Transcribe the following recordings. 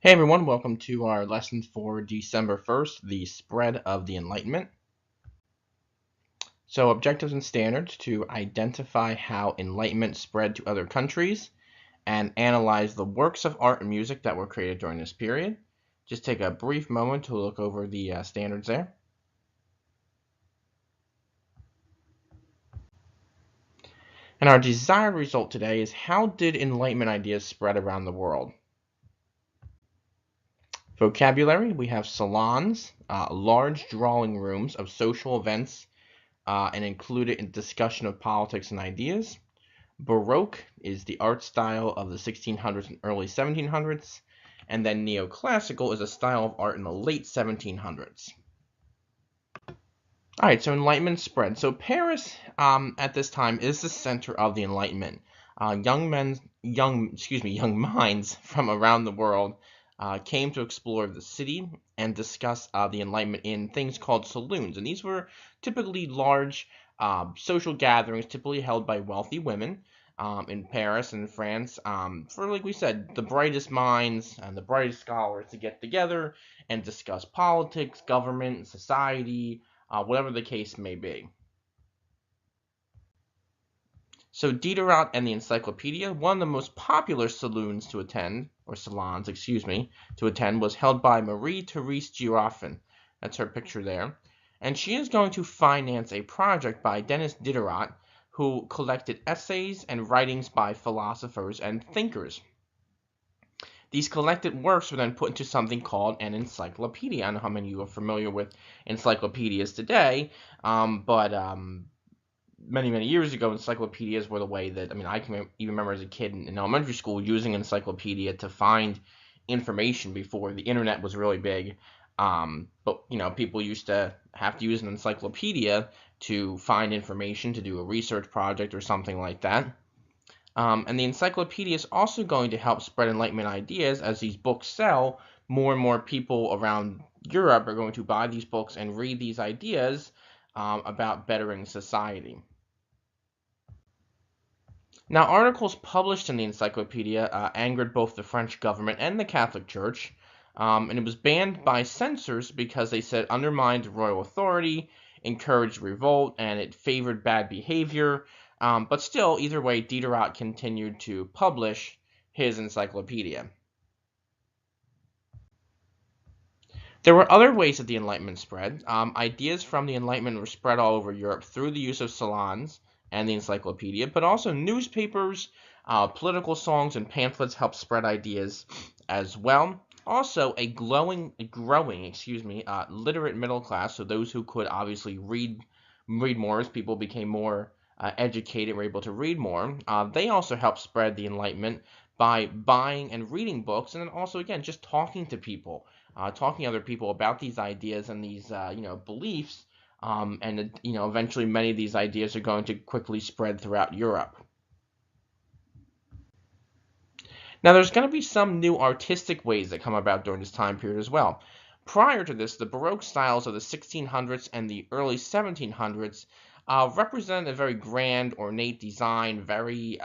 Hey everyone, welcome to our lesson for December 1st, the spread of the Enlightenment. So objectives and standards to identify how Enlightenment spread to other countries and analyze the works of art and music that were created during this period. Just take a brief moment to look over the standards there. And our desired result today is how did Enlightenment ideas spread around the world? Vocabulary, we have salons, large drawing rooms of social events and included in discussion of politics and ideas. Baroque is the art style of the 1600s and early 1700s, and then Neoclassical is a style of art in the late 1700s. All right, so Enlightenment spread. So Paris at this time is the center of the Enlightenment. Young minds from around the world came to explore the city and discuss the Enlightenment in things called saloons, and these were typically large social gatherings, typically held by wealthy women in Paris and France, for, like we said, the brightest minds and the brightest scholars to get together and discuss politics, government, society, whatever the case may be. So Diderot and the Encyclopedia, one of the most popular saloons to attend, or salons, excuse me, to attend, was held by Marie-Therese Girofin. That's her picture there. And she is going to finance a project by Denis Diderot, who collected essays and writings by philosophers and thinkers. These collected works were then put into something called an encyclopedia. I don't know how many of you are familiar with encyclopedias today, but many years ago, encyclopedias were the way that, I can even remember as a kid in elementary school using an encyclopedia to find information before the internet was really big. But people used to have to use an encyclopedia to find information, to do a research project or something like that. And the encyclopedia is also going to help spread Enlightenment ideas. As these books sell, more and more people around Europe are going to buy these books and read these ideas about bettering society. Now, articles published in the encyclopedia angered both the French government and the Catholic Church, and it was banned by censors because they said it undermined royal authority, encouraged revolt, and it favored bad behavior. But still, either way, Diderot continued to publish his encyclopedia. There were other ways that the Enlightenment spread. Ideas from the Enlightenment were spread all over Europe through the use of salons and the encyclopedia, but also newspapers, political songs, and pamphlets helped spread ideas as well. Also, a growing, literate middle class, so those who could obviously read more as people became more educated, were able to read more. They also helped spread the Enlightenment by buying and reading books, and then also, again, just talking to people, talking to other people about these ideas and these, beliefs. And eventually many of these ideas are going to quickly spread throughout Europe. Now, there's going to be some new artistic ways that come about during this time period as well. Prior to this, the Baroque styles of the 1600s and the early 1700s represented a very grand, ornate design, very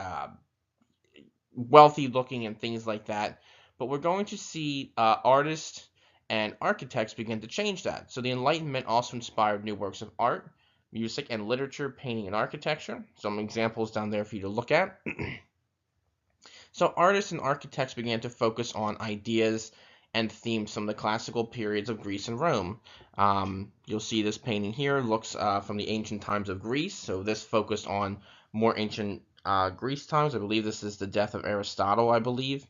wealthy looking and things like that. But we're going to see artists and architects begin to change that. So the Enlightenment also inspired new works of art, music, and literature, painting, and architecture. Some examples down there for you to look at. So artists and architects began to focus on ideas and themes from the classical periods of Greece and Rome. You'll see this painting here looks from the ancient times of Greece. So this focused on more ancient Greece times. I believe this is the death of Aristotle, I believe.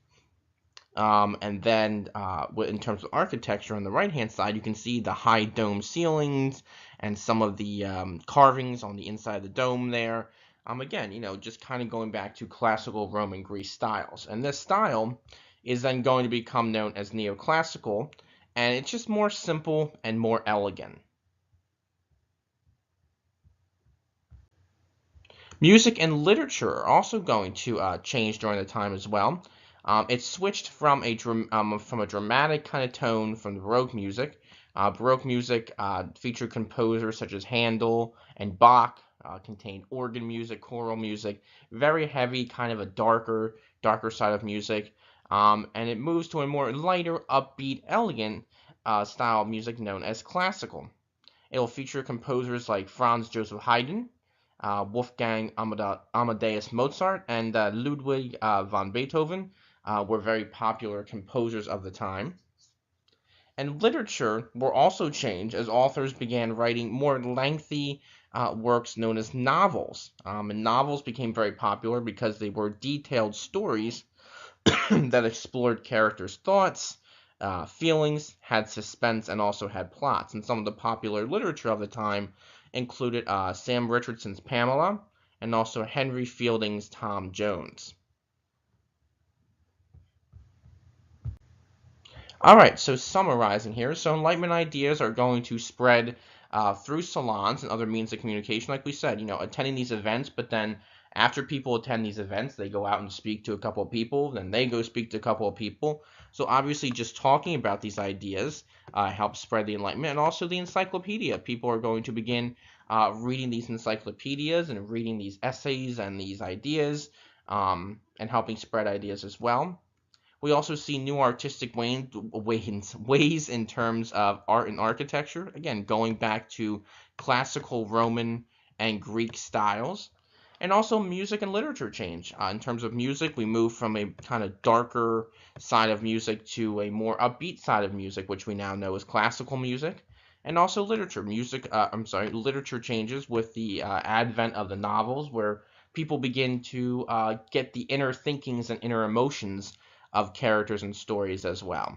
And then in terms of architecture on the right-hand side, you can see the high dome ceilings and some of the carvings on the inside of the dome there. Again, just kind of going back to classical Roman Greece styles. And this style is then going to become known as Neoclassical, and it's just more simple and more elegant. Music and literature are also going to change during the time as well. It switched from a dramatic kind of tone from the Baroque music. Baroque music featured composers such as Handel and Bach, contained organ music, choral music, very heavy, kind of a darker side of music. and it moves to a more lighter, upbeat, elegant style of music known as classical. It will feature composers like Franz Joseph Haydn, Wolfgang Amadeus Mozart, and Ludwig van Beethoven were very popular composers of the time. And literature will also change as authors began writing more lengthy works known as novels. And novels became very popular because they were detailed stories that explored characters' thoughts, feelings, had suspense, and also had plots. And some of the popular literature of the time included Sam Richardson's Pamela and also Henry Fielding's Tom Jones. All right, so summarizing here, so Enlightenment ideas are going to spread through salons and other means of communication, like we said, attending these events, but then after people attend these events, they go out and speak to a couple of people, then they go speak to a couple of people. So obviously, just talking about these ideas helps spread the Enlightenment, and also the encyclopedia. People are going to begin reading these encyclopedias and reading these essays and these ideas, and helping spread ideas as well. We also see new artistic ways in terms of art and architecture. Again, going back to classical Roman and Greek styles. And also music and literature change. In terms of music, we move from a kind of darker side of music to a more upbeat side of music, which we now know as classical music. And also literature changes with the advent of the novels, where people begin to get the inner thinkings and inner emotions of characters and stories as well.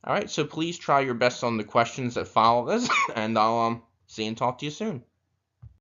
All right, so please try your best on the questions that follow this, and I'll see and talk to you soon.